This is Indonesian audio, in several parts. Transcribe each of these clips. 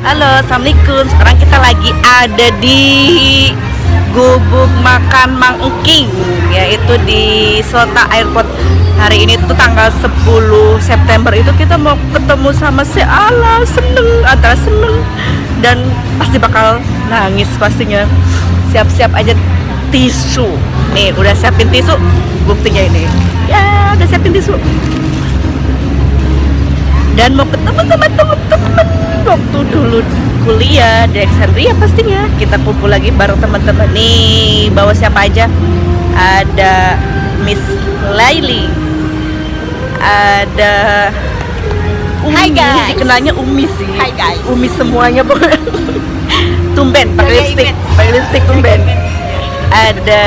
Halo, assalamualaikum. Sekarang kita lagi ada di Gubuk Makan Mang Engking, yaitu di Sota Airport. Hari ini tuh tanggal 10 September itu kita mau ketemu sama si Ala. Seneng, antara seneng dan pasti bakal nangis pastinya. Siap-siap aja tisu. Nih, udah siapin tisu. Buktinya ini. Ya, udah siapin tisu. Dan mau ketemu sama temen-temen waktu dulu kuliah di Alexandria. Pastinya kita kumpul lagi bareng teman-teman. Nih, bawa siapa aja? Ada Miss Laili, ada Umi. Hai, guys. Dikenalnya Umi sih. Hai, guys. Umi semuanya. Tumben pakai lipstick tumben. Ada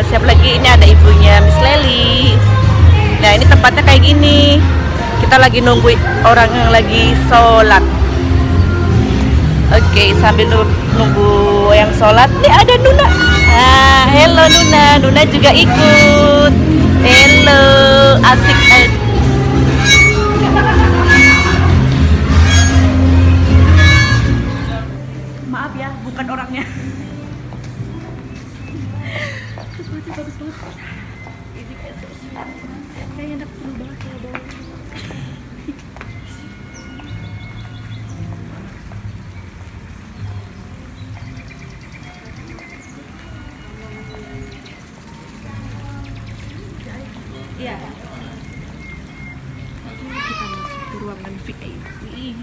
siapa lagi? Ini ada ibunya Miss Laili. Nah, ini tempatnya kayak gini. Kita lagi nunggu orang yang lagi sholat. Oke, sambil nunggu yang sholat, nih ada Nuna. Hello Nuna, Nuna juga ikut. Hello, asik. Maaf ya, bukan orangnya. Bagus banget. Ini kayaknya enak seru banget ya bawa. Iya. Kita masuk ke ruangan VIP. Iya.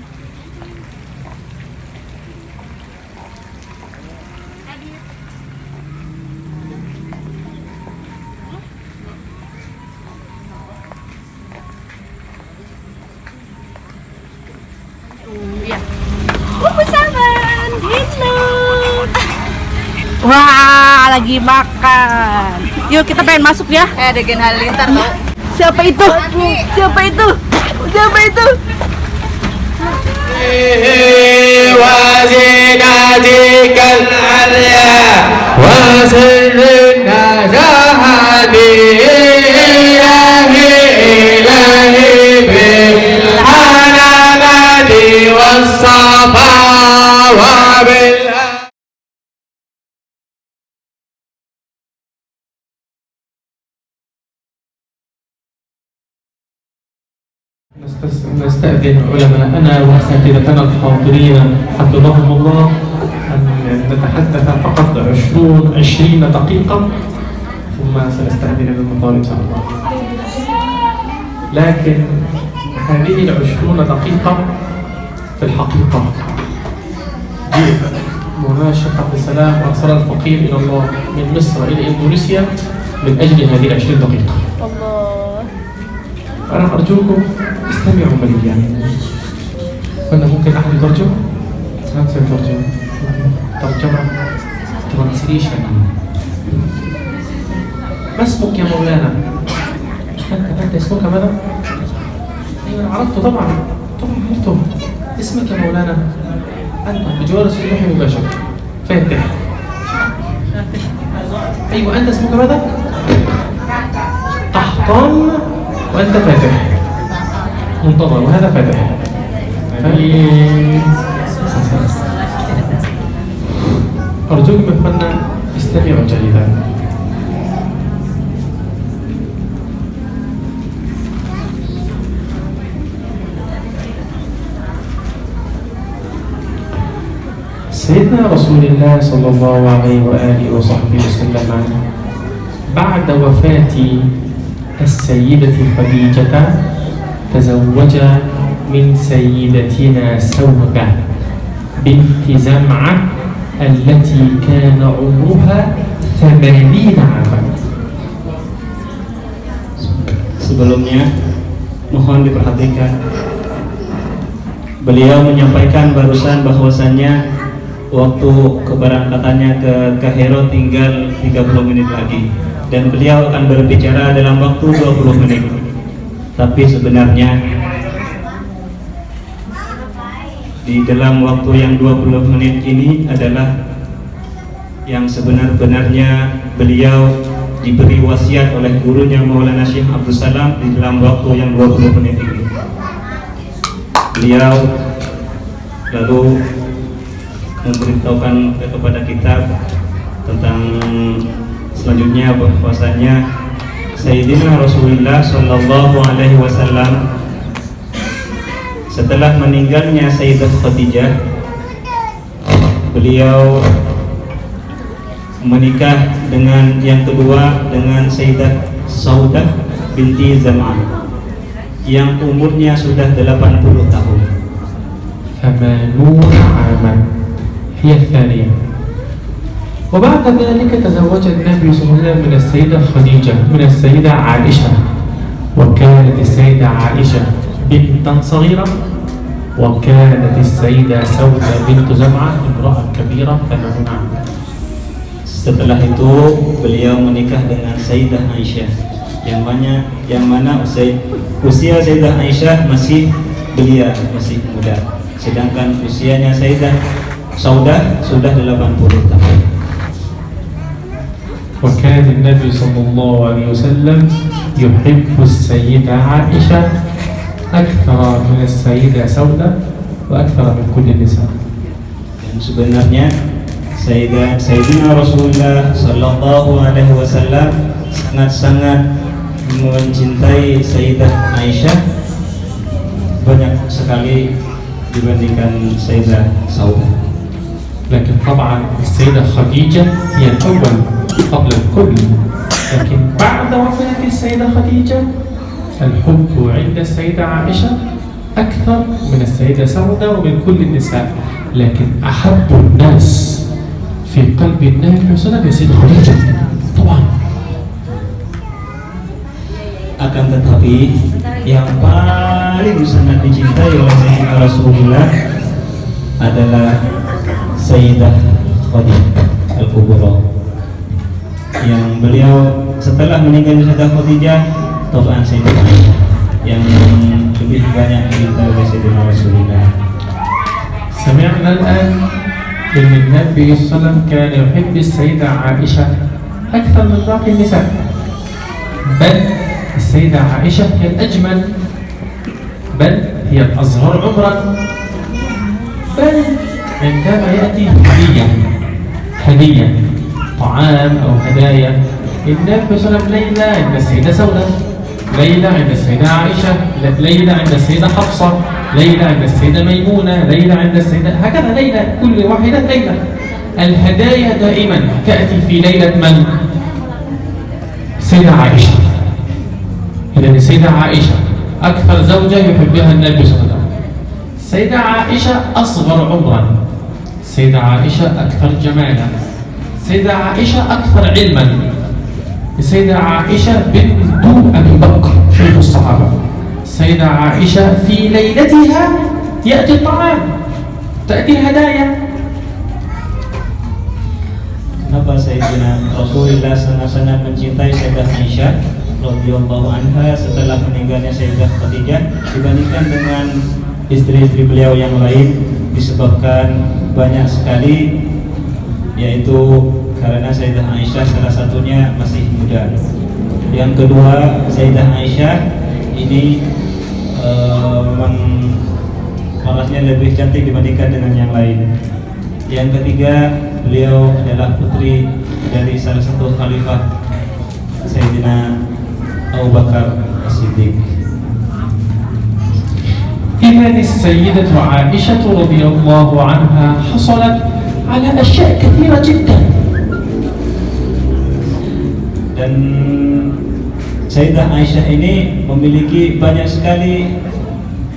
Saman, hello. Wah, lagi makan. Yuk kita pengen masuk ya. Adegan Halilintar tau. Siapa itu? Siapa itu? Siapa itu? وزينتك العليا وسر النجاة إلهي بالحنان والصفا وبالأ نستأذن علماءنا وأساتذتنا الحاضرين حفظهم الله أن نتحدث فقط 20 دقيقة ثم سنستأذن المطار إن شاء الله. لكن هذه 20 دقيقة في الحقيقة بمناشقة السلام وأرسال الفقير إلى الله من مصر إلى إندونيسيا من أجل هذه 20 دقيقة. Allah. أنا أرجوكم استمعوا مليا. أنا ممكن أحد يترجم؟ ترجمة ترانسليشن. ما اسمك يا مولانا؟ أنت اسمك ماذا؟ أيوة عرفته طبعا عرفته. اسمك يا مولانا؟ أنت بجوار السلوح مباشر. فاتح. أيوة أنت اسمك ماذا؟ قحطان. وأنت فاتح منتظر وهذا فاتح. أرجوكم يا إخوانا استمعوا جيدا. سيدنا رسول الله صلى الله عليه وآله وصحبه وسلم بعد وفاة السيدة خديجة تزوج من سيدتنا سودة بنت زمعة التي كان عمرها 80 عاما. Sebelumnya mohon diperhatikan, beliau menyampaikan barusan bahwasannya waktu keberangkatannya ke Kairo tinggal 30 menit lagi dan beliau akan berbicara dalam waktu 20 menit. Tapi sebenarnya di dalam waktu yang 20 menit ini adalah yang sebenar-benarnya beliau diberi wasiat oleh gurunya Maulana Syekh Abdul Salam di dalam waktu yang 20 menit ini. Beliau lalu memberitahukan kepada kita tentang selanjutnya bahwasanya Sayyidina Rasulullah Shallallahu Alaihi Wasallam setelah meninggalnya Sayyidah Khadijah, beliau menikah dengan yang kedua dengan Sayyidah Saudah binti Zam'ah yang umurnya sudah 80 tahun. 80 عاما هي الثانية. وبعد ذلك تزوج النبي صلى الله عليه وسلم من السيدة خديجة من السيدة عائشة، وكانت السيدة عائشة بنتا صغيرة، وكانت السيدة سودة بنت زمعة امرأة كبيرة 80 عاما. Setelah itu beliau menikah dengan Sayyidah Aisyah yang mana usia Sayyidah Aisyah masih belia, masih muda, sedangkan usianya Sayyidah Saudah sudah 80 tahun. وكان النبي صلى الله عليه وسلم يحب السيدة عائشة أكثر من السيدة سودة وأكثر من كل النساء. Dan sebenarnya Sayyidina Rasulullah Sallallahu Alaihi Wasallam sangat-sangat mencintai Sayyidah Aisyah banyak sekali dibandingkan Sayyidah Saudah. لكن طبعا السيدة خديجة هي الأول قبل الكل، لكن بعد وفاة السيدة خديجة الحب عند السيدة عائشة أكثر من السيدة سودة ومن كل النساء، لكن أحب الناس في قلب النبي صلى الله عليه وسلم هي السيدة خديجة طبعا. Akan tetapi yang paling sangat dicintai oleh Sayyidina Rasulullah adalah Sayyidah Khadijah Al-Kubra, yang beliau setelah meninggal Sayyidah Khadijah, Taufan Sayyidah Aisyah yang lebih banyak dicintai oleh Sayyidina Rasulullah. سمعنا الآن أن النبي صلى الله عليه وسلم كان يحب السيدة عائشة أكثر من باقي النساء، بل السيدة عائشة هي الأجمل، بل هي الأصغر عمرا، بل عندما يأتي هدية طعام أو هدايا النبي صلى الله عليه وسلم ليلى عند السيدة سودة، ليلى عند السيدة عائشة، ليلى عند السيدة حفصة، ليلى عند السيدة ميمونة، ليلى عند السيدة، هكذا ليلى كل واحدة ليلى. الهدايا دائما تأتي في ليلة من؟ السيدة عائشة. إذن السيدة عائشة أكثر زوجة يحبها النبي صلى الله عليه وسلم. السيدة عائشة أصغر عمرا، السيدة عائشة أكثر جمالا، السيدة عائشة أكثر علما، السيدة عائشة بنت أبي بكر شيخ الصحابة. السيدة عائشة في ليلتها يأتي الطعام، تأتي الهدايا. Kenapa Sayyidina Rasulullah sangat-sangat mencintai Sayyidah Aisyah radhiyallahu anha setelah meninggalnya Sayyidah Khadijah dibandingkan dengan istri-istri beliau yang lain? Disebabkan banyak sekali, yaitu karena Sayyidah Aisyah salah satunya masih muda. Yang kedua, Sayyidah Aisyah ini memang orangnya lebih cantik dibandingkan dengan yang lain. Yang ketiga, beliau adalah putri dari salah satu khalifah Sayyidina Abu Bakar As-Siddiq. إذن السيدة عائشة رضي الله عنها حصلت على أشياء كثيرة جدا. Dan Sayyidah Aisyah ini memiliki banyak sekali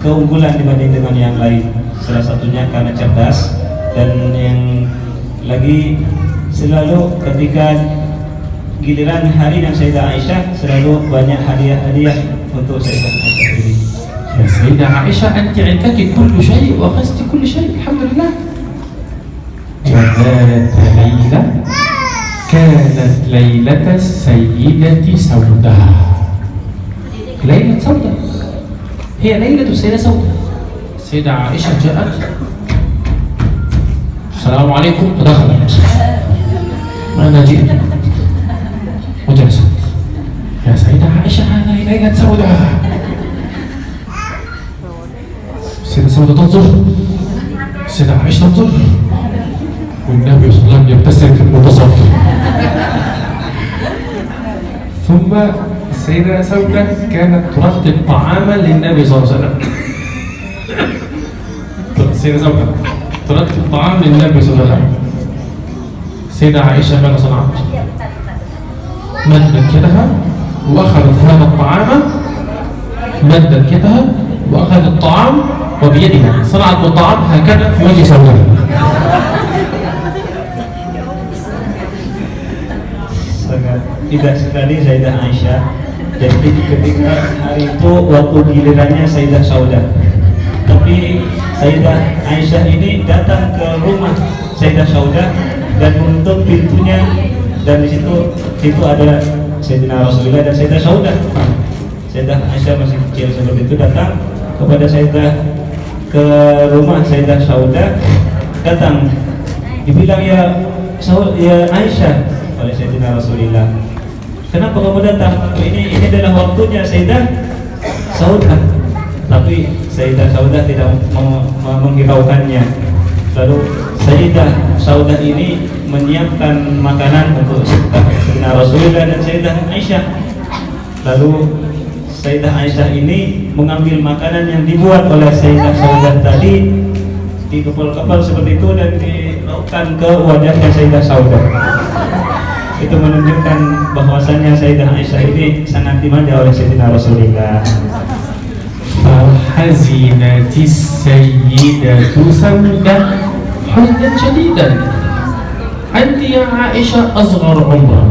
keunggulan dibanding dengan yang lain. Salah satunya karena cerdas, dan yang lagi selalu ketika giliran hari dan Sayyidah Aisyah selalu banyak hadiah-hadiah untuk Sayyidah Aisyah ini. يا سيدة عائشة أنت عندك كل شيء وأخذت كل شيء الحمد لله. وذات ليلة كانت ليلة السيدة سودة، ليلة سودة هي ليلة السيدة سودة. السيدة عائشة جاءت السلام عليكم ودخلت، أنا جئت وجلست، يا سيدة عائشة هذه ليلة سودة. السيدة سودة تنظر، السيدة عائشة تنظر، والنبي صلى الله عليه وسلم يبتسم في المنتصف. ثم السيدة سودة كانت ترتب طعاما للنبي صلى الله عليه وسلم. السيدة سودة ترتب طعام للنبي صلى الله عليه وسلم. السيدة عائشة ماذا صنعت؟ مدت يدها وأخذت هذا الطعام، مدت يدها وأخذت الطعام وبيدها صنعت الطعام هكذا في وجه سودة. Tidak sekali Sayyidah Aisyah. Jadi ketika hari itu waktu gilirannya Sayyidah Saudah, tapi Sayyidah Aisyah ini datang ke rumah Sayyidah Saudah dan menutup pintunya, dan di situ ada Sayyidina Rasulullah dan Sayyidah Saudah. Sayyidah Aisyah masih kecil seperti itu datang kepada Sayyidah, ke rumah Sayyidah Saudah, datang dibilang ya Aisyah oleh Sayyidina Rasulullah, kenapa kamu datang? Ini adalah waktunya Sayyidah Saudah. Tapi Sayyidah Saudah tidak menghiraukannya. Lalu Sayyidah Saudah ini menyiapkan makanan untuk Sayyidina Rasulullah dan Sayyidah Aisyah. Lalu Sayyidah Aisyah ini mengambil makanan yang dibuat oleh Sayyidah Saudah tadi, dikepal-kepal seperti itu dan dilakukan ke wajahnya Sayyidah Saudah. Itu menunjukkan bahwasannya Sayyidah Aisyah ini sangat dimanja oleh Sayyidina Rasulullah. فحزنت السيدة سودة حزنا شديدا. أنت يا عائشة أصغر عمرا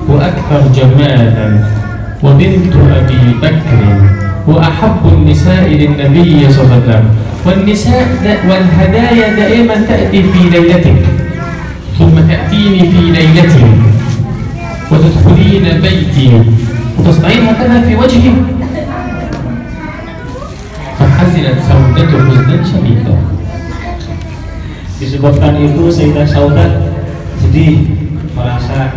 وأكثر جمالا وبنت أبي بكر وأحب النساء للنبي صلى الله عليه وسلم، والنساء والهدايا دائما تأتي في ليلتك ثم تأتيني في ليلتي وتدخلين بيتي وتصنعين هكذا في وجهي. فحزنت سودة حزنا شديدا. Disebabkan itu Sayyidah Saudah sedih, merasa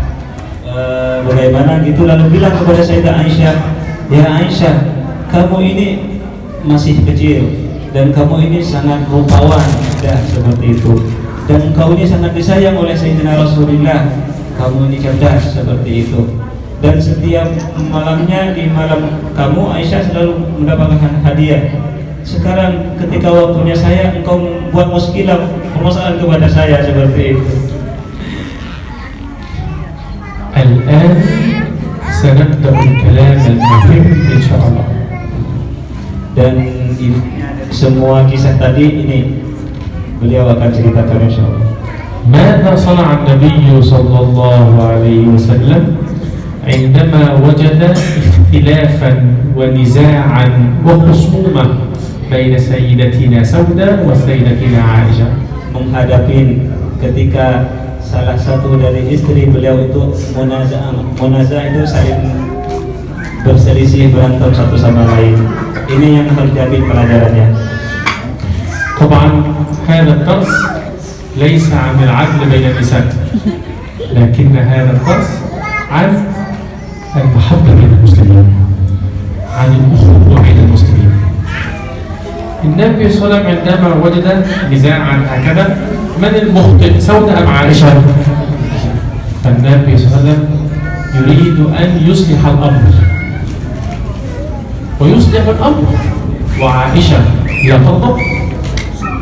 bagaimana gitu, lalu bilang kepada Sayyidah Aisyah, ya Aisyah, kamu ini masih kecil dan kamu ini sangat rupawan, ya seperti itu, dan engkau ini sangat disayang oleh Sayyidina Rasulullah, kamu ini cerdas seperti itu, dan setiap malamnya di malam kamu Aisyah selalu mendapatkan hadiah. Sekarang ketika waktunya saya, engkau membuat muskilah, permasalahan kepada saya seperti itu. الآن سنبدأ الكلام المهم إن شاء الله. Dan semua kisah tadi ini beliau akan ceritakan insya Allah. ماذا صنع النبي صلى الله عليه وسلم عندما وجد اختلافا ونزاعا وخصومة بين سيدتنا سودة وسيدتنا عائشة؟ Menghadapi ketika salah satu dari istri beliau itu munazah itu saling berselisih, berantem satu sama lain. Ini yang harus diambil pelajarannya. طبعا هذا الدرس ليس عن العدل بين النساء، لكن هذا الدرس عن المحبة بين المسلمين، عن الأخوة بين المسلمين. النبي صلى الله عليه وسلم عندما وجد نزاعا هكذا، من المخطئ، سودة أم عائشة؟ فالنبي صلى الله عليه وسلم يريد أن يصلح الأمر ويصلح الأمر، وعائشة لا تغضب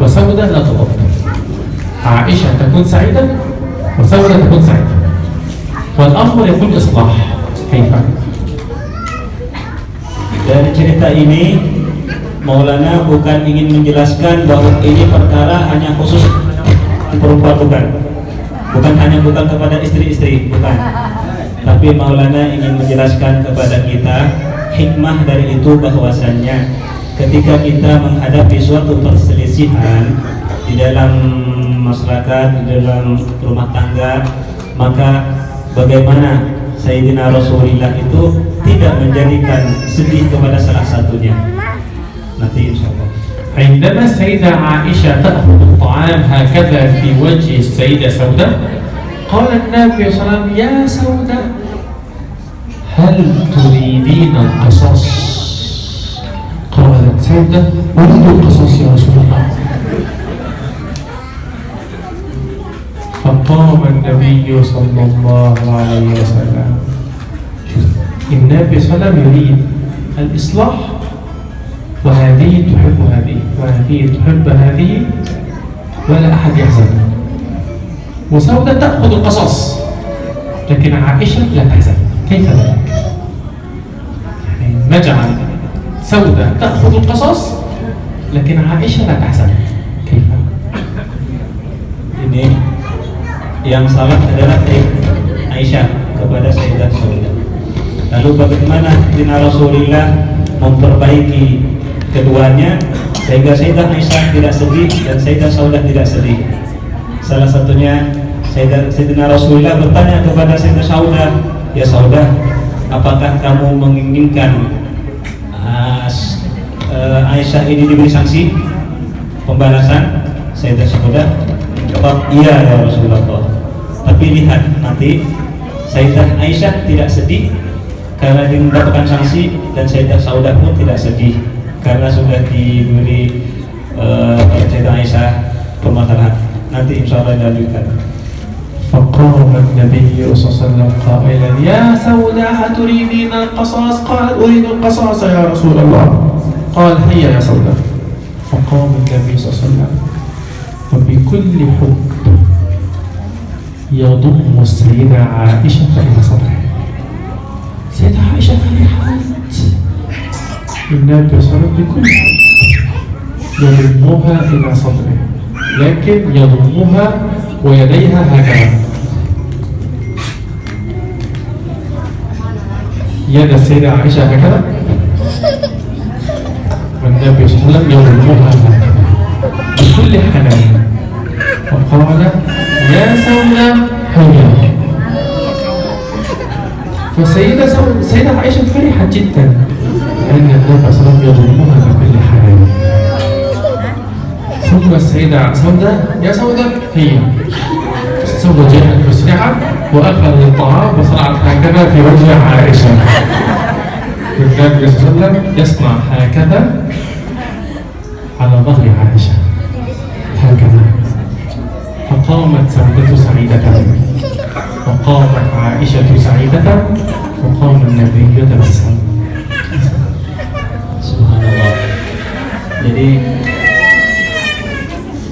وسودة لا تغضب. عائشة تكون سعيدة وسودة تكون سعيدة، والأمر يكون إصلاح. كيف؟ Dari cerita ini Maulana bukan ingin menjelaskan bahwa ini perkara hanya khusus perempuan, bukan hanya kepada istri-istri, bukan. Tapi Maulana ingin menjelaskan kepada kita hikmah dari itu, bahwasannya ketika kita menghadapi suatu perselisihan di dalam masyarakat, di dalam rumah tangga, maka bagaimana Sayyidina Rasulullah itu tidak menjadikan sedih kepada salah satunya. Nanti insyaallah. عندما السيدة عائشة تأخذ الطعام هكذا في وجه السيدة سودة، قال النبي صلى الله عليه وسلم: يا سودة، هل تريدين القصاص؟ قالت سودة: أريد القصاص يا رسول الله. فقام النبي صلى الله عليه وسلم. النبي صلى الله عليه وسلم يريد الإصلاح، وهذه تحب هذه وهذه تحب هذه، ولا أحد يحزن. وسودة تأخذ القصاص، لكن عائشة لا تحزن. كيف ذلك؟ يعني نجعل سودة تأخذ القصاص لكن عائشة لا تحزن، كيف؟ Ini yang salah adalah Aisyah kepada Sayyidah Saudah. Lalu bagaimana Sayyidina Rasulullah memperbaiki keduanya sehingga Sayyidah Aisyah tidak sedih dan Sayyidah Saudah tidak sedih. Salah satunya Sayyidina Rasulullah bertanya kepada Sayyidah Saudah, "Ya Saudah, apakah kamu menginginkan Aisyah ini diberi sanksi pembalasan?" Sayyidah Saudah jawab, "Iya ya Rasulullah. Tapi lihat nanti Sayyidah Aisyah tidak sedih karena dia mendapatkan sanksi, dan Sayyidah Saudah pun tidak sedih karena sudah diberi Sayyidah Aisyah permasalahan. Nanti insya Allah dilanjutkan." فقام النبي صلى الله عليه وسلم قائلا: يا سوداء أتريدين القصاص؟ قالت: أريد القصاص يا رسول الله. قال: هيا يا سوداء. فقام النبي صلى الله عليه وسلم وبكل حب يضم السيدة عائشة إلى صدره. سيدة عائشة فرحت. النبي صلى الله عليه وسلم بكل حب يضمها إلى صدره، لكن يضمها ويديها هكذا. يد السيدة عائشة هكذا، والنبي صلى الله عليه وسلم يضمها هكذا بكل حنان، وقال: يا سودة هيا. فسيدة عائشة فرحت جدا لأن النبي صلى الله عليه وسلم يضمها بكل حنان. ثم السيدة سودة: يا سودة هيا. سودة جاءت مسرعة وأخذت الطعام وصنعت هكذا في وجه عائشة. والنبي صلى الله عليه وسلم يصنع هكذا على ظهر عائشة هكذا. فقامت سودة سعيدة، وقامت عائشة سعيدة، وقام النبي يتبسم. Subhanallah. Jadi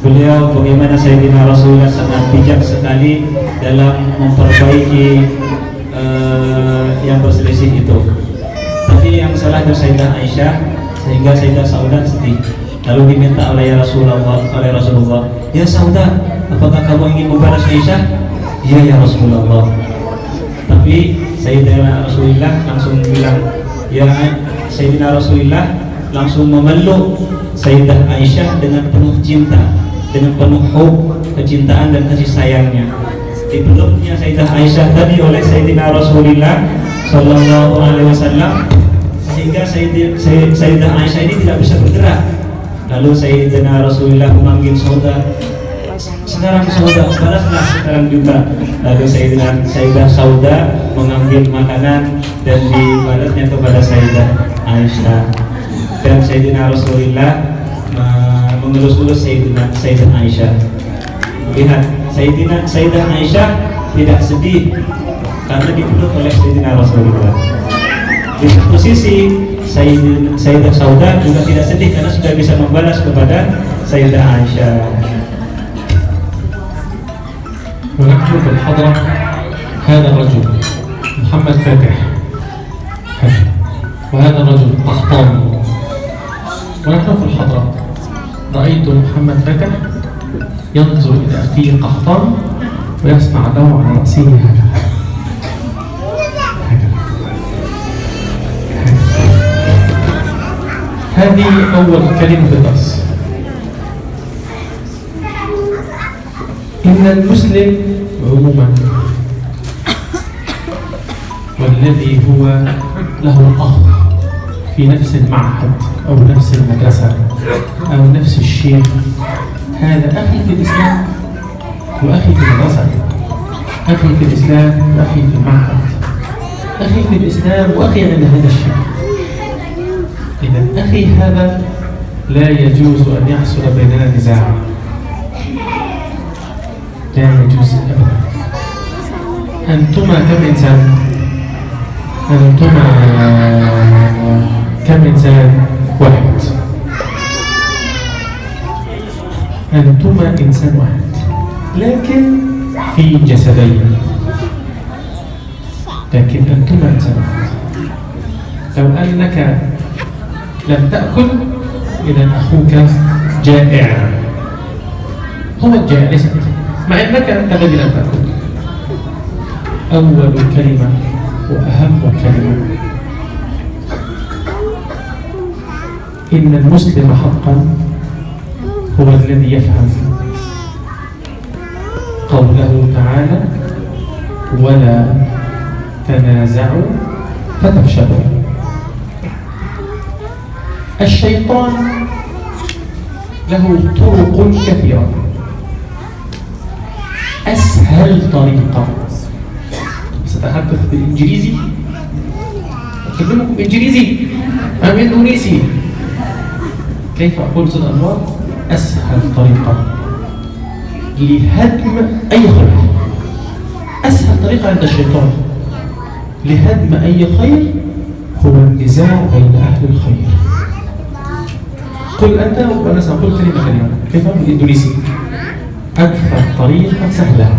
beliau bagaimana Sayyidina Rasulullah sangat bijak sekali dalam memperbaiki yang berselisih itu. Tadi yang salah dari Sayyidah Aisyah sehingga Sayyidah Saudah sedih. Lalu diminta oleh Rasulullah, "Ya Saudah, apakah kamu ingin membalas Aisyah?" "Iya ya Rasulullah." Tapi Sayyidina Rasulullah langsung bilang, "Ya Sayyidina Rasulullah," langsung memeluk Sayyidah Aisyah dengan penuh cinta, dengan penuh hub, kecintaan dan kasih sayangnya. Dipeluknya Sayyidah Aisyah tadi oleh Sayyidina Rasulullah Sallallahu Alaihi Wasallam sehingga Sayyidah Aisyah ini tidak bisa bergerak. Lalu Sayyidina Rasulullah memanggil Saudah, "Sekarang Saudah, balaslah sekarang juga." Lalu Sayyidah Saudah mengambil makanan dan dibalasnya kepada Sayyidah Aisyah. Dan Sayyidina Rasulullah mengelus-elus Sayyidah Aisyah. Lihat, Sayyidah Aisyah tidak sedih karena dipeluk oleh Sayyidina Rasulullah. Di satu sisi Sayyidah Saudah juga tidak sedih karena sudah bisa membalas kepada Sayyidah Aisyah. ونحن في الحضرة هذا الرجل محمد فاتح، وهذا الرجل قحطاني. ونحن في الحضرة رأيت محمد فاتح ينظر إلى أخيه قحطان ويصنع له على رأسه هكذا. هذه أول كلمة في الدرس. إن المسلم عموما والذي هو له أخ في نفس المعهد أو نفس المدرسة أو نفس الشيخ، هذا أخي في الإسلام وأخي في المدرسة، أخي في الإسلام وأخي في المعهد، أخي في الإسلام وأخي عند هذا الشيء. إذا أخي هذا لا يجوز أن يحصل بيننا نزاع. لا يجوز أبدا. أنتما كم إنسان؟ أنتما كم إنسان؟ واحد. أنتما إنسان واحد لكن في جسدين، لكن أنتما إنسان واحد. لو أنك لم تأكل إذا أخوك جائع، هو الجائع ليس أنت، مع أنك أنت الذي لم تأكل. أول كلمة وأهم كلمة: إن المسلم حقا هو الذي يفهم قوله تعالى: ولا تنازعوا فتفشلوا. الشيطان له طرق كثيرة. أسهل طريقة، سأتحدث بالإنجليزي، أكلمكم إنجليزي أم إندونيسي؟ كيف أقول أستاذ أنوار؟ أسهل طريقة لهدم أي خير، أسهل طريقة عند الشيطان لهدم أي خير هو النزاع بين أهل الخير. قل أنت وأنا سأقول كلمة. كيف بالإندونيسي؟ أكثر طريقة سهلة،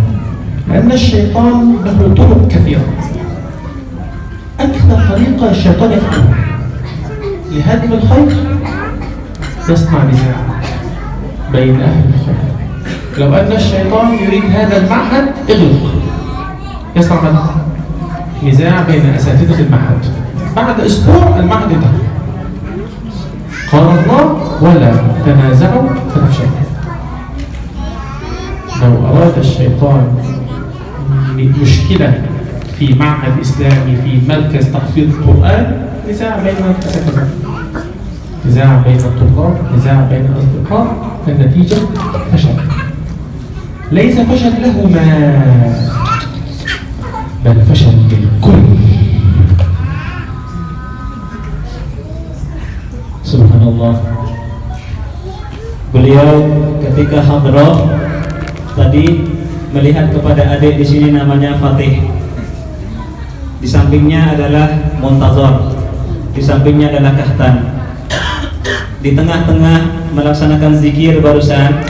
لأن الشيطان له طرق كثيرة. أكثر طريقة الشيطان يفعلها لهدم الخير يصنع نزاع بين أهل الخير. لو أن الشيطان يريد هذا المعهد اغلق، يصنع نزاع بين أساتذة المعهد، بعد أسبوع المعهد انتهى. قال الله: ولا تنازعوا فتفشلوا. لو أراد الشيطان مشكلة في معهد إسلامي، في مركز تحفيظ القرآن، نزاع بين الأساتذة، نزاع بين الطلاب، نزاع بين الأصدقاء، النتيجة فشل. ليس فشل لهما بل فشل للكل. Subhanallah. Beliau ketika hadrah tadi melihat kepada adik di sini namanya Fatih. Di sampingnya adalah Muntazor, di sampingnya adalah Kahtan. Di tengah-tengah melaksanakan zikir barusan,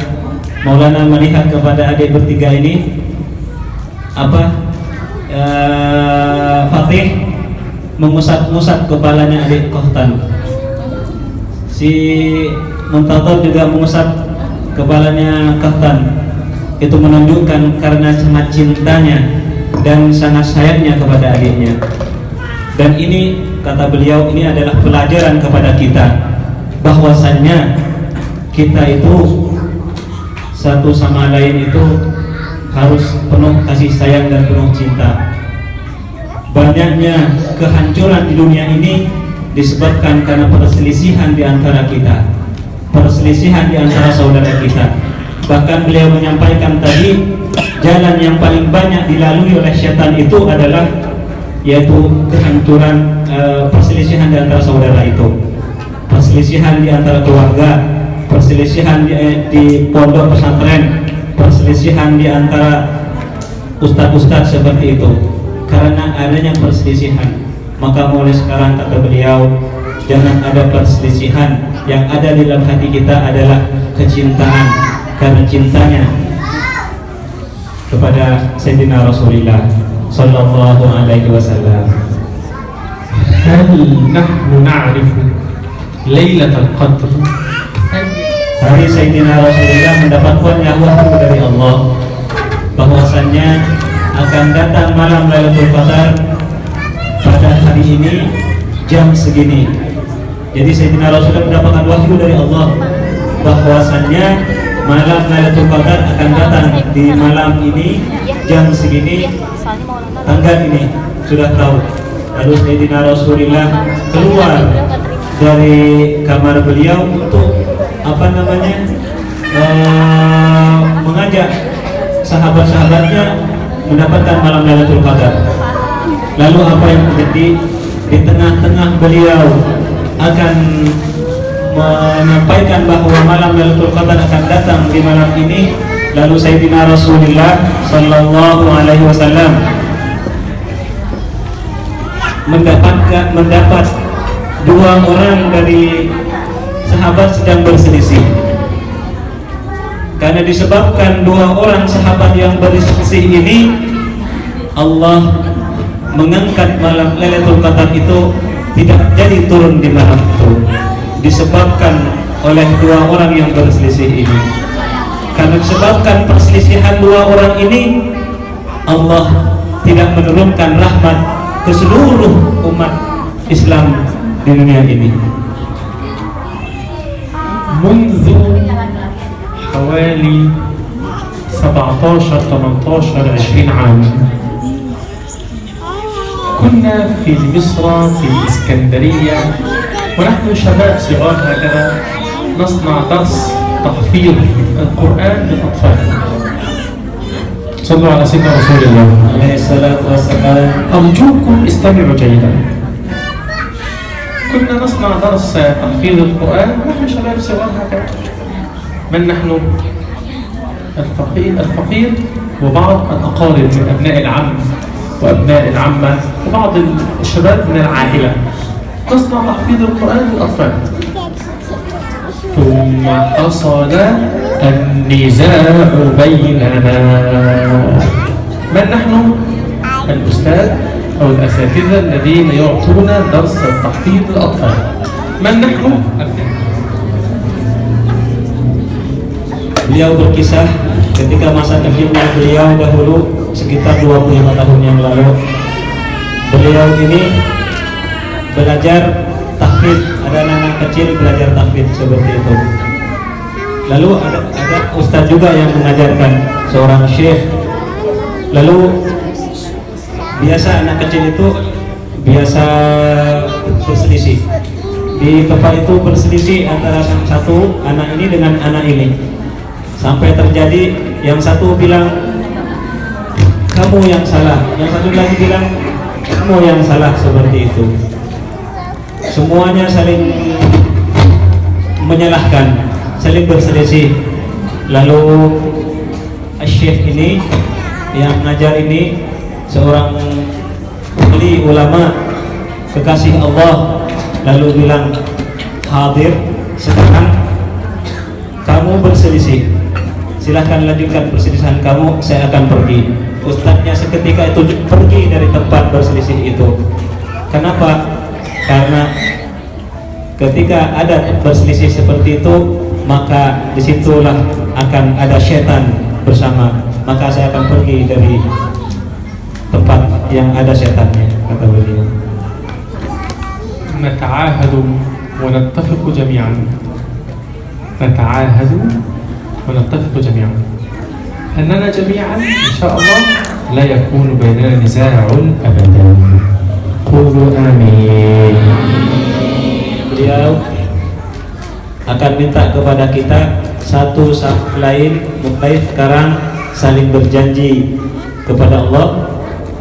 Maulana melihat kepada adik bertiga ini, Fatih mengusap-ngusap kepalanya adik Kahtan. Si Muntazor juga mengusap kepalanya Kahtan. Itu menunjukkan karena sangat cintanya dan sangat sayangnya kepada adiknya. Dan ini, kata beliau, ini adalah pelajaran kepada kita bahwasannya kita itu satu sama lain itu harus penuh kasih sayang dan penuh cinta. Banyaknya kehancuran di dunia ini disebabkan karena perselisihan di antara kita, perselisihan di antara saudara kita. Bahkan beliau menyampaikan tadi, jalan yang paling banyak dilalui oleh syaitan itu adalah yaitu kehancuran, perselisihan di antara saudara itu, perselisihan di antara keluarga, perselisihan di pondok pesantren, perselisihan di antara ustadz-ustadz seperti itu. Karena adanya perselisihan, maka mulai sekarang, kata beliau, jangan ada perselisihan. Yang ada di dalam hati kita adalah kecintaan, karena cintanya kepada Sayyidina Rasulullah Sallallahu Alaihi Wasallam. هل نحن نعرف ليلة القدر؟ Hari Sayyidina Rasulullah mendapatkan wahyu dari Allah bahwasannya akan datang malam Lailatul Qadar pada hari ini jam segini. Jadi Sayyidina Rasulullah mendapatkan wahyu dari Allah bahwasannya malam Lailatul Qadar akan datang di malam ini jam segini, tanggal ini sudah tahu. Lalu Sayyidina Rasulullah keluar dari kamar beliau untuk mengajak sahabat-sahabatnya mendapatkan malam Lailatul Qadar. Lalu apa yang terjadi? Di tengah-tengah beliau akan menyampaikan bahwa malam Lailatul Qadar akan datang di malam ini, Lalu Sayyidina Rasulullah Sallallahu Alaihi Wasallam mendapat dua orang dari sahabat sedang berselisih. Karena disebabkan dua orang sahabat yang berselisih ini, Allah mengangkat malam Lailatul Qadar itu tidak jadi turun di malam itu, disebabkan oleh dua orang yang berselisih ini. Karena disebabkan perselisihan dua orang ini, Allah tidak menurunkan rahmat ke seluruh umat Islam di dunia ini. منذ حوالي 17 18 20 عام كنا في مصر في الإسكندرية ونحن شباب صغار هكذا نصنع درس تحفيظ القرآن للأطفال. صلوا على سيدنا رسول الله عليه الصلاة والسلام. أرجوكم استمعوا جيدا. كنا نصنع درس تحفيظ القرآن ونحن شباب صغار هكذا. من نحن؟ الفقير وبعض الأقارب من أبناء العم وأبناء العمة وبعض الشباب من العائلة. نصنع تحفيظ القرآن للأطفال. ثم حصل النزاع بيننا. من نحن؟ الأستاذ أو الأساتذة الذين يعطون درس التحفيظ للأطفال. من نحن؟ Beliau berkisah ketika masa kecilnya beliau dahulu sekitar 25 tahun yang lalu. Beliau ini belajar tahfidz, ada anak kecil belajar tahfidz seperti itu. Lalu ada ustadz juga yang mengajarkan, seorang syekh. Lalu biasa anak kecil itu biasa berselisih. Di tempat itu berselisih antara satu anak ini dengan anak ini. Sampai terjadi yang satu bilang kamu yang salah, yang satu lagi bilang kamu yang salah, seperti itu. Semuanya saling menyalahkan, saling berselisih. Lalu Syekh ini yang ngajar ini seorang wali ulama kekasih Allah, lalu bilang, hadir, sekarang kamu berselisih, silahkan lanjutkan perselisihan kamu, saya akan pergi. Ustadznya seketika itu pergi dari tempat berselisih itu. Kenapa? Karena ketika ada berselisih seperti itu, maka disitulah akan ada setan bersama. Maka saya akan pergi dari tempat yang ada setannya, kata beliau. نتعاهد ونتفق جميعا. نتعاهد ونتفق جميعا أننا جميعا إن شاء الله لا يكون بيننا نزاع أبدا. قولوا آمين. Beliau akan minta kepada kita satu sama lain mulai sekarang saling berjanji kepada Allah,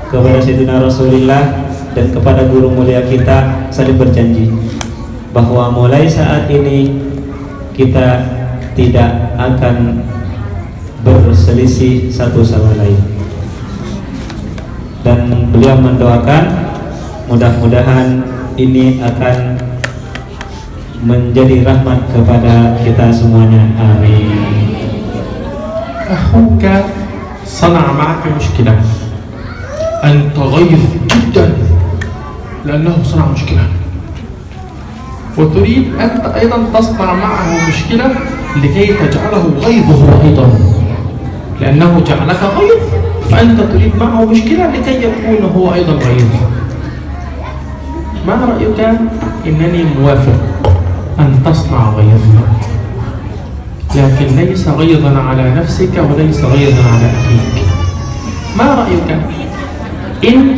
kepada Sayyidina Rasulullah, dan kepada guru mulia kita, saling berjanji bahwa mulai saat ini kita tidak akan berselisih satu sama lain. Dan beliau mendoakan mudah-mudahan ini akan menjadi rahmat kepada kita semuanya. Amin. أخوك صنع معك مشكلة، أنت غيظ جدا لأنه صنع مشكلة، وتريد أنت أيضا تصنع معه مشكلة لكي تجعله غيظه أيضا، لأنه جعلك غيظ فأنت تريد معه مشكلة لكي يكون هو أيضا غيظ. ما رأيك؟ إنني موافق أن تصنع غيظ، لكن ليس غيظا على نفسك وليس غيظا على أخيك. ما رأيك إن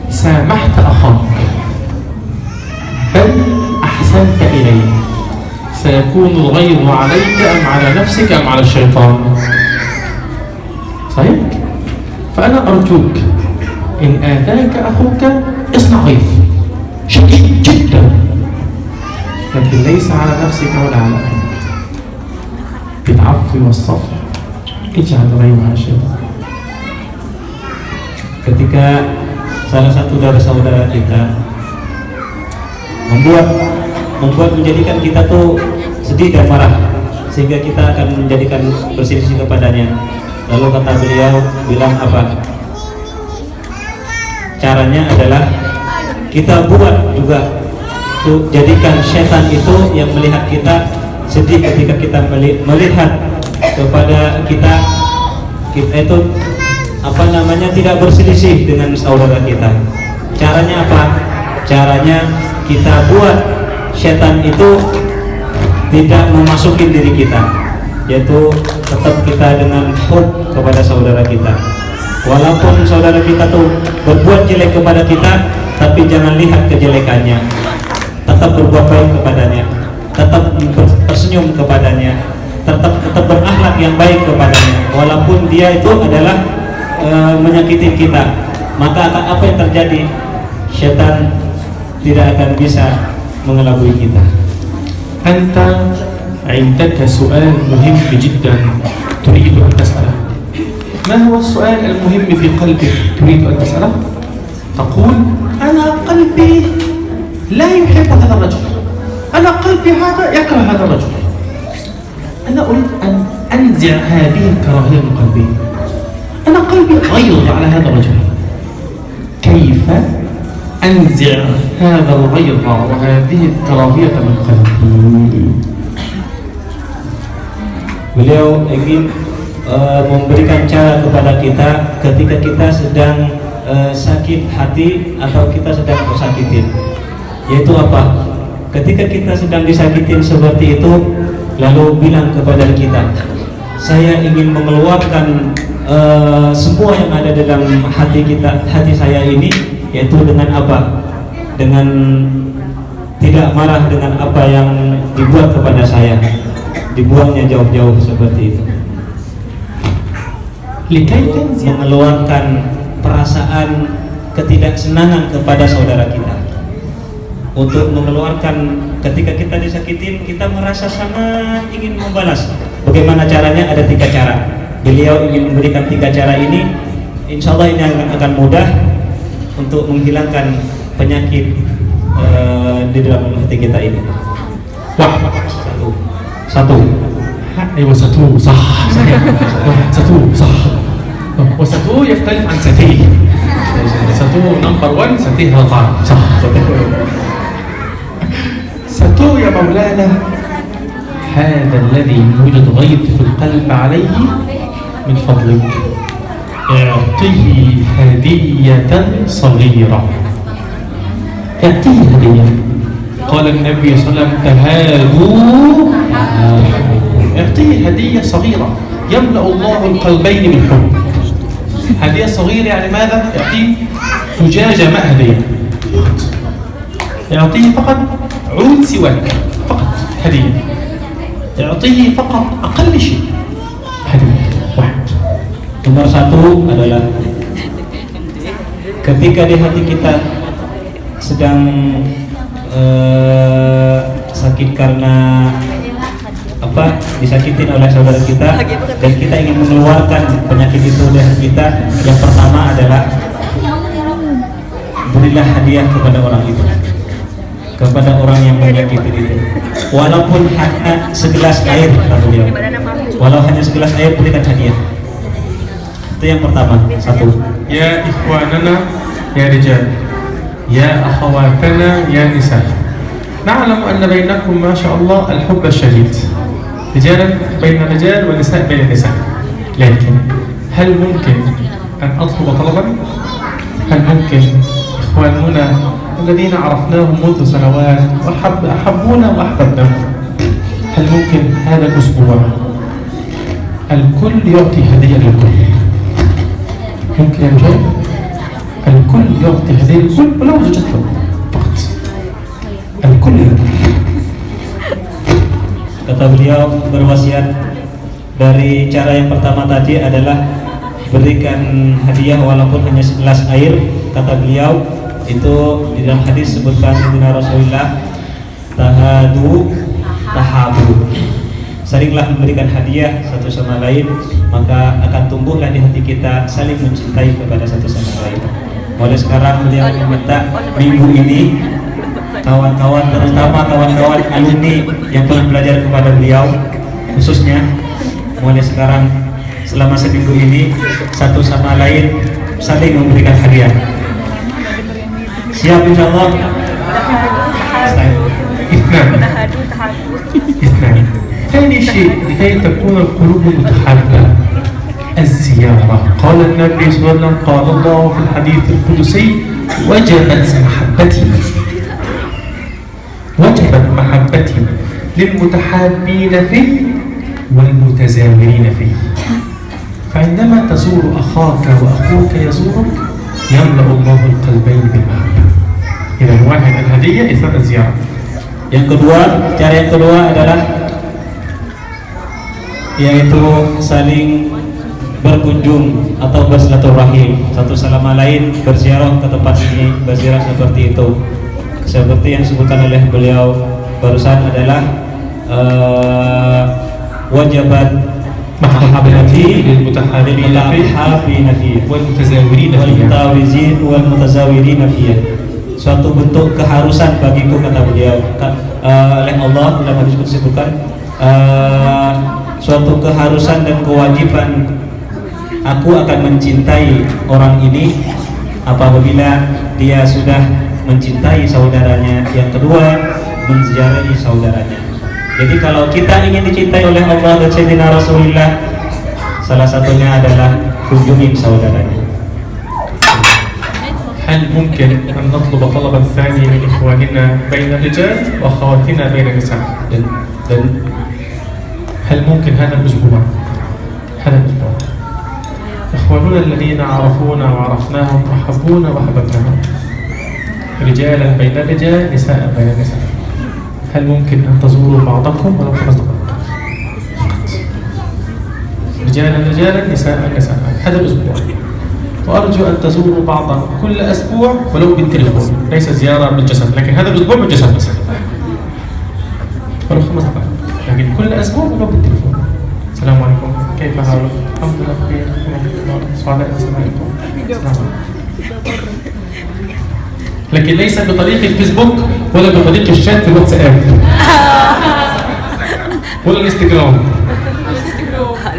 سامحت أخاك بل أحسنت إليه، سيكون الغيظ عليك أم على نفسك أم على الشيطان؟ صحيح؟ فأنا أرجوك إن آذاك أخوك اصنع غيظ شديد جدا، لكن ليس على نفسك ولا على أخيك، بالعفو والصفح اجعل غيرها شيطان. Ketika salah satu dari saudara kita membuat menjadikan kita tuh sedih dan marah, sehingga kita akan menjadikan berselisih kepadanya. Lalu kata beliau bilang apa? Caranya adalah kita buat juga tuh, jadikan setan itu yang melihat kita sedih ketika kita melihat kepada kita itu apa namanya tidak berselisih dengan saudara kita. Caranya apa? Caranya kita buat setan itu tidak memasuki diri kita, yaitu tetap kita dengan hub kepada saudara kita. Walaupun saudara kita tuh berbuat jelek kepada kita, tapi jangan lihat kejelekannya, tetap berbuat baik kepadanya, tetap tersenyum kepadanya, tetap berakhlak yang baik kepadanya, walaupun dia itu adalah menyakiti kita. Maka apa yang terjadi? Setan tidak akan bisa mengelabui kita. أنت عندك سؤال مهم جدا تريد أن تسأله. ما هو السؤال المهم في قلبك تريد أن تسأله؟ تقول أنا قلبي لا يحب هذا الرجل، أنا قلبي هذا يكره هذا الرجل، أنا أريد أن أنزع هذه الكراهية من قلبي، أنا قلبي غيظ على هذا الرجل. كيف أنزع هذا الغيظ وهذه الكراهية من قلبي؟ Beliau ingin memberikan cara kepada kita ketika kita sedang sakit hati atau kita sedang tersakitin, yaitu apa? Ketika kita sedang disakitin seperti itu, lalu bilang kepada kita, saya ingin mengeluarkan semua yang ada dalam hati saya ini, yaitu dengan apa? Dengan tidak marah dengan apa yang dibuat kepada saya, dibuangnya jauh-jauh seperti itu. Mengeluarkan perasaan ketidaksenangan kepada saudara kita. Untuk mengeluarkan ketika kita disakitin, kita merasa sangat ingin membalas. Bagaimana caranya? Ada 3 cara. Beliau ingin memberikan 3 cara ini. Insya Allah ini akan mudah untuk menghilangkan penyakit di dalam hati kita ini. Wah, Satu. أيوة ساتو صح صحيح ساتو صح وساتو يختلف عن ساتيه. ساتو نمبر 1 ساتيه غلطان صح. ساتو يا مولانا هذا الذي يوجد غيظ في القلب عليه، من فضلك اعطيه هدية صغيرة، اعطيه هدية. قال النبي صلى الله عليه وسلم تهادوا، اعطيه هدية صغيرة يملأ الله القلبين بالحب. هدية صغيرة يعني ماذا؟ يعطيه زجاجة ماء هدية، يعطيه فقط عود سواك، فقط هدية، يعطيه فقط أقل شيء هدية واحد. Nomor 1 adalah ketika di hati kita sedang sakit karena apa, disakitin oleh saudara kita, dan kita ingin mengeluarkan penyakit itu dari kita, yang pertama adalah berilah hadiah kepada orang itu, kepada orang yang menyakitin itu, walaupun hanya segelas air, kata beliau. Walau hanya segelas air, berikan hadiah. Itu yang pertama. 1. يا إخواننا يا رجال، يا أخواتنا يا نساء، نعلم أن بينكم ما شاء الله الحب الشديد، رجالا بين الرجال ونساء بين النساء، لكن هل ممكن أن أطلب طلبا؟ هل ممكن إخواننا الذين عرفناهم منذ سنوات وأحبونا وأحببناهم، هل ممكن هذا الأسبوع الكل يعطي هدية للكل؟ ممكن يا رجال الكل يعطي هدية للكل ولو زوجته فقط، الكل يعطي. Kata beliau berwasiat, dari cara yang pertama tadi adalah berikan hadiah walaupun hanya segelas air. Kata beliau itu di dalam hadis sebutkan Ibnu Rasulullah, tahadu tahabu, saringlah memberikan hadiah satu sama lain maka akan tumbuhlah di hati kita saling mencintai kepada satu sama lain. Mulai sekarang beliau meminta minggu ini kawan-kawan, terutama kawan-kawan alumni yang pernah belajar kepada beliau, khususnya mulai sekarang selama seminggu ini satu sama lain saling memberikan hadiah. Siap insyaallah. اثنان ثاني شيء لكي تكون القلوب متحابة الزيارة. قال النبي صلى الله عليه وسلم قال الله في الحديث القدسي وجبت محبتي للمتحابين فيه والمتزاورين فيه. فعندما تزور أخاك وأخوك يزورك يملأ الله القلبين بالمحبة. إذا واحد الهدية، اثنان الزيارة. Yang kedua, cara yang kedua adalah yaitu saling berkunjung atau bersilaturahim satu sama lain, berziarah ke tempat ini, berziarah seperti itu. Seperti yang disebutkan oleh beliau barusan adalah wajibat mahabbati lilmutahabina fihi wal mutazawirina fihi. Suatu bentuk keharusan bagiku, kata beliau oleh Allah dalam hadis disebutkan suatu keharusan dan kewajiban aku akan mencintai orang ini apabila dia sudah mencintai saudaranya. Yang kedua, menziarahi saudaranya. Jadi kalau kita ingin dicintai oleh Allah dan Sayyidina Rasulullah, salah satunya adalah kunjungi saudaranya. هل ممكن أن نطلب طلبا ثاني من إخواننا بين الرجال وأخواتنا بين النساء؟ هل ممكن هذا الأسبوع إخواننا الذين عرفونا وعرفناهم وحبونا وحببناهم، رجالا بين الرجال، نساء بين النساء، هل ممكن أن تزوروا بعضكم ولو 5 دقائق فقط؟ رجالا نساء هذا الأسبوع. وأرجو أن تزوروا بعضا كل أسبوع ولو بالتليفون، ليس زيارة بالجسد، لكن هذا الأسبوع بالجسد ولو 5 دقائق، لكن كل أسبوع ولو بالتليفون. السلام عليكم، كيف حالك؟ الحمد لله بخير، سعداء بسماعكم. لكن ليس بطريق الفيسبوك ولا بطريق الشات في الواتساب ولا الانستغرام.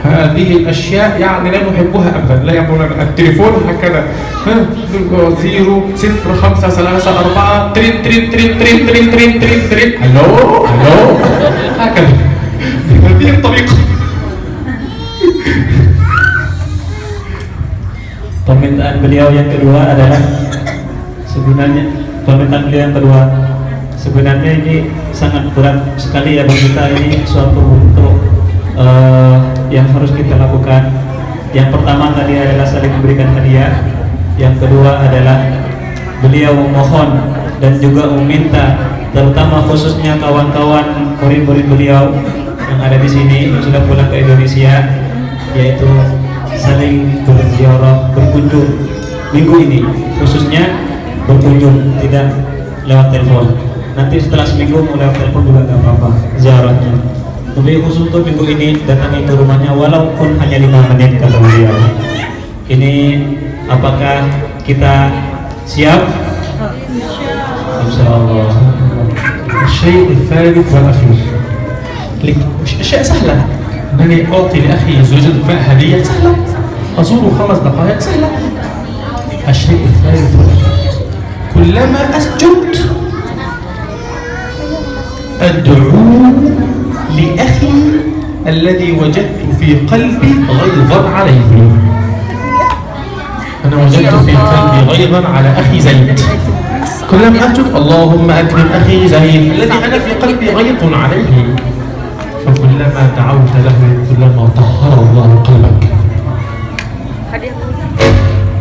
هذه الأشياء يعني لا نحبها أبدا، لا يعملون التليفون هكذا 00534 ترين ترين ترين ترين ترين ترين ترين ترين هلو هكذا، هذه الطريقة. Permintaan beliau yang kedua adalah sebenarnya ini sangat berat sekali ya bagi kita. Ini suatu bentuk yang harus kita lakukan. Yang pertama tadi adalah saling memberikan hadiah. Yang kedua adalah beliau memohon dan juga meminta, terutama khususnya kawan-kawan murid-murid beliau yang ada di sini yang sudah pulang ke Indonesia, yaitu saling berziarah, berkunjung minggu ini, khususnya berkunjung, tidak lewat telepon. Nanti setelah seminggu mau lewat telepon juga nggak apa-apa ziarahnya. Lebih khusus untuk minggu ini datangi ke rumahnya walaupun hanya 5 menit, kata beliau. Ini apakah kita siap? Insyaallah. الشيء الثالث والأخير، أشياء سهلة، أنني أعطي لأخي زوجة ماء هدية سهلة، أزوره 5 دقائق سهلة. الشيء الثالث والأخير، كلما أسجد أدعو لأخي الذي وجدت في قلبي غيظا عليه. أنا وجدت في قلبي غيظا على أخي زيد، كلما أسجد اللهم أكرم أخي زيد الذي أنا في قلبي غيظ عليه، فكلما دعوت له كلما طهر الله قلبك.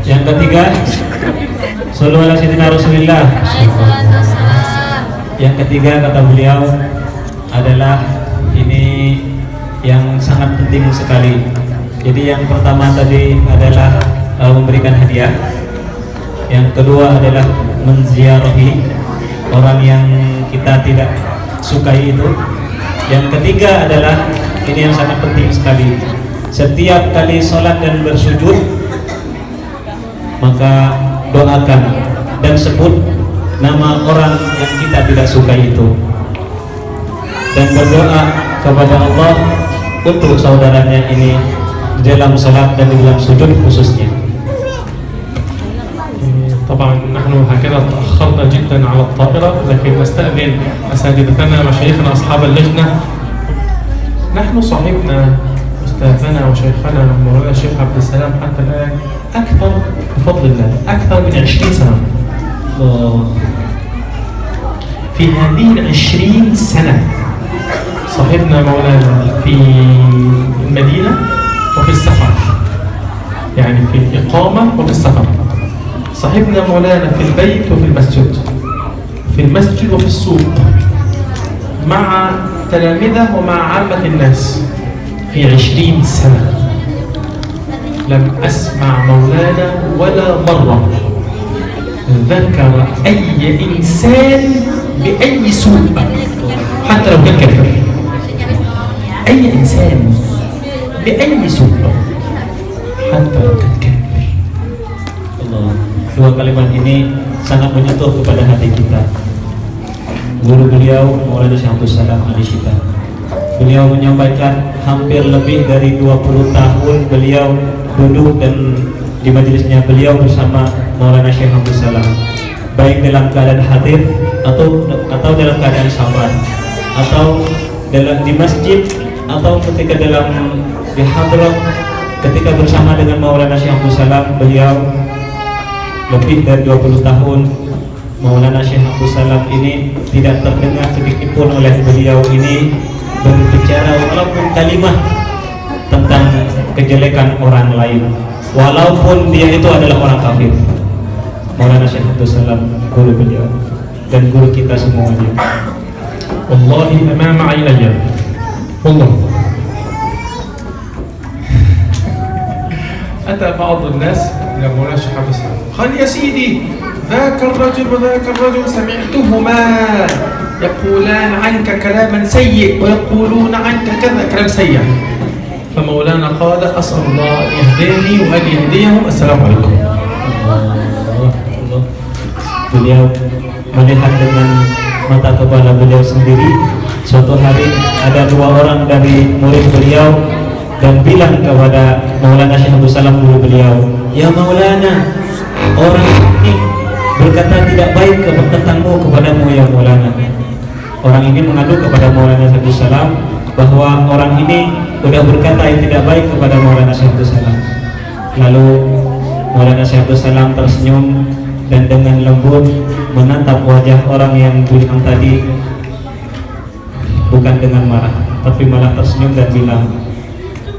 Yang ketiga, sallu ala sayyidina Rasulillah. Yang ketiga kata beliau adalah ini yang sangat penting sekali. Jadi yang pertama tadi adalah memberikan hadiah. Yang kedua adalah menziarahi orang yang kita tidak sukai itu. Yang ketiga adalah ini yang sangat penting sekali, setiap kali sholat dan bersujud maka doakan dan sebut nama orang yang kita tidak suka itu, dan berdoa kepada Allah untuk saudaranya ini dalam sholat dan di dalam sujud khususnya. طبعا نحن هكذا تأخرنا جدا على الطائرة، لكن نستأذن أساتذتنا مشايخنا أصحاب اللجنة. نحن صاحبنا أستاذنا وشيخنا مولانا الشيخ عبد السلام حتى الآن أكثر بفضل الله أكثر من 20 سنة. في هذه 20 سنة صاحبنا مولانا في المدينة وفي السفر، يعني في الإقامة وفي السفر. صاحبنا مولانا في البيت وفي المسجد، في المسجد وفي السوق، مع تلامذة ومع عامة الناس. في 20 سنة لم أسمع مولانا ولا مرة ذكر أي إنسان بأي سوء حتى لو كان كافر. أي إنسان بأي سوء حتى لو كان كافر. Dua kalimat ini sangat menyentuh kepada hati kita. Guru beliau Maulana Syekh Abdul Salam Al-Syita, beliau menyampaikan hampir lebih dari 20 tahun beliau duduk dan di majelisnya beliau bersama Maulana Syekh Abdul Salam, baik dalam keadaan hadir atau dalam keadaan sabar, atau di masjid, atau ketika dalam di hadrat, ketika bersama dengan Maulana Syekh Abdul Salam. Beliau lebih dari 20 tahun Maulana Syekh Abdul Salam ini tidak terdengar sedikit pun oleh beliau ini berbicara walaupun kalimah tentang kejelekan orang lain, walaupun dia itu adalah orang kafir. Maulana Syekh Abdul Salam guru beliau dan guru kita semuanya. Wallahi amama aynaya, wallah. أتى بعض الناس إلى مولانا الشيخ عبد السلام قال: يا سيدي ذاك الرجل وذاك الرجل سمعتهما يقولان عنك كلاما سيء ويقولون عنك كذا كلام سيء. فمولانا قال: أسأل الله أن يهديني وأن يهديهم. السلام عليكم. Beliau melihat dengan mata kepala beliau sendiri. Suatu hari ada 2 orang dari murid beliau dan bilang kepada Maulana Syekh Abdul Salam guru beliau, "Ya Maulana, orang ini berkata tidak baik tentangmu kepadamu ya Maulana." Orang ini mengadu kepada Maulana Syekh Abdul Salam bahwa orang ini sudah berkata yang tidak baik kepada Maulana Syekh Abdul Salam. Lalu Maulana Syekh Abdul Salam tersenyum dan dengan lembut menatap wajah orang yang bilang tadi, bukan dengan marah tapi malah tersenyum dan bilang,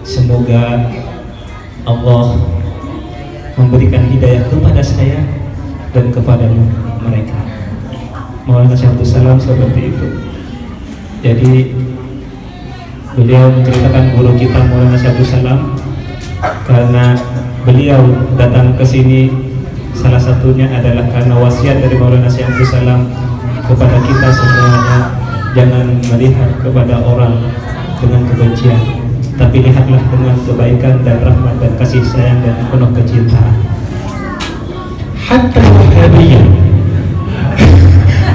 "Semoga Allah memberikan hidayah kepada saya dan kepada mereka." Maulana Syekh Abdul Salam seperti itu. Jadi beliau menceritakan guru kita Maulana Syekh Abdul Salam, karena beliau datang ke sini salah satunya adalah karena wasiat dari Maulana Syekh Abdul Salam kepada kita semuanya, jangan melihat kepada orang dengan kebencian, tapi lihatlah dengan kebaikan dan rahmat dan kasih sayang dan penuh kecintaan. حتى الوهابية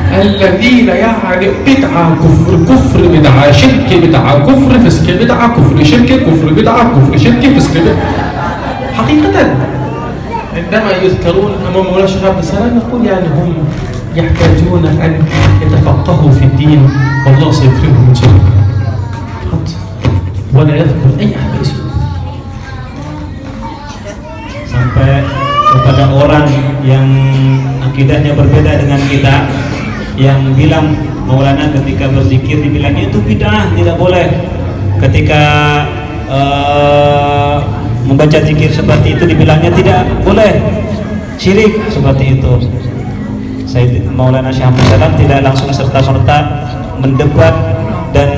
الذين يعني بدعة كفر كفر بدعة شرك بدعة كفر فسق بدعة كفر شرك كفر بدعة كفر شرك فسق بدعة. حقيقة عندما يذكرون أمام مولانا الشيخ عبد السلام نقول يعني هم يحتاجون أن يتفقهوا في الدين والله سيكرمهم إن شاء الله. فقط ولا يذكر أي أحد اسمه. Sampai kepada orang yang akidahnya berbeda dengan kita, yang bilang Maulana ketika berzikir dibilangnya itu bid'ah, tidak boleh. Ketika membaca zikir seperti itu dibilangnya tidak boleh, syirik seperti itu. Maulana Syekh Abdul Salam tidak langsung serta-merta mendebat dan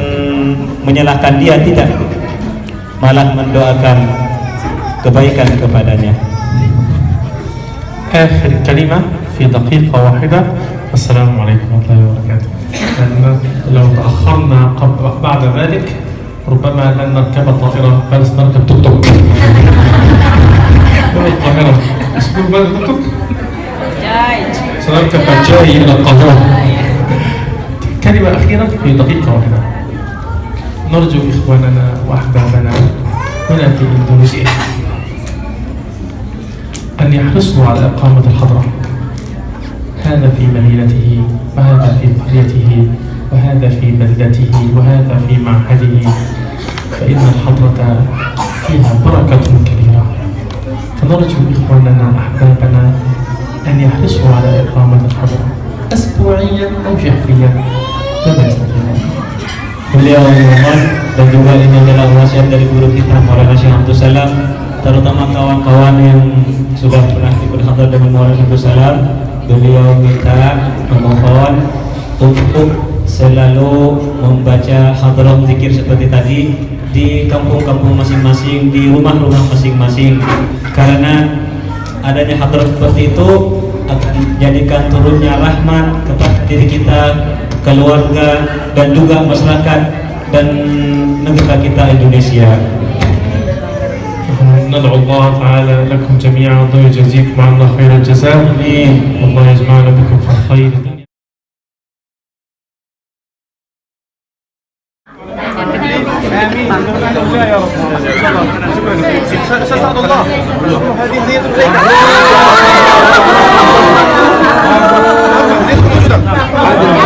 menyalahkan dia, tidak, malah mendoakan kebaikan kepadanya. آخر كلمة في دقيقة واحدة. السلام عليكم ورحمة الله وبركاته. لو تأخرنا بعد ذلك ربما لن نركب الطائرة بل سنركب توك توك من القاهرة اسمه بلد توك توك سنركب بجاي إلى القاهرة. كلمة أخيرة في دقيقة واحدة. نرجو إخواننا وأحبابنا هنا في إندونيسيا أن يحرصوا على إقامة الحضرة، هذا في مدينته وهذا في قريته وهذا في بلدته وهذا في معهده، فإن الحضرة فيها بركة كبيرة. فنرجو إخواننا أحبابنا أن يحرصوا على إقامة الحضرة أسبوعيا أو شهريا لما يستطيعون. Beliau memohon dan juga ini adalah wasiat dari guru kita Maulana Syekh Abdul Salam, terutama kawan-kawan yang sudah pernah berhadir dengan Maulana Syekh Abdul Salam. Beliau minta memohon untuk selalu membaca hadrah zikir seperti tadi di kampung-kampung masing-masing, di rumah-rumah masing-masing, karena adanya hadrah seperti itu akan menjadikan turunnya rahmat kepada diri kita, keluarga, dan juga masyarakat dan negara kita Indonesia. ندعو الله تعالى لكم جميعا ويجزيكم عنا خير الجزاء. آمين. والله يجمعنا بكم في الخير. سأسعد الله. هذه زينة الزيت. آمين.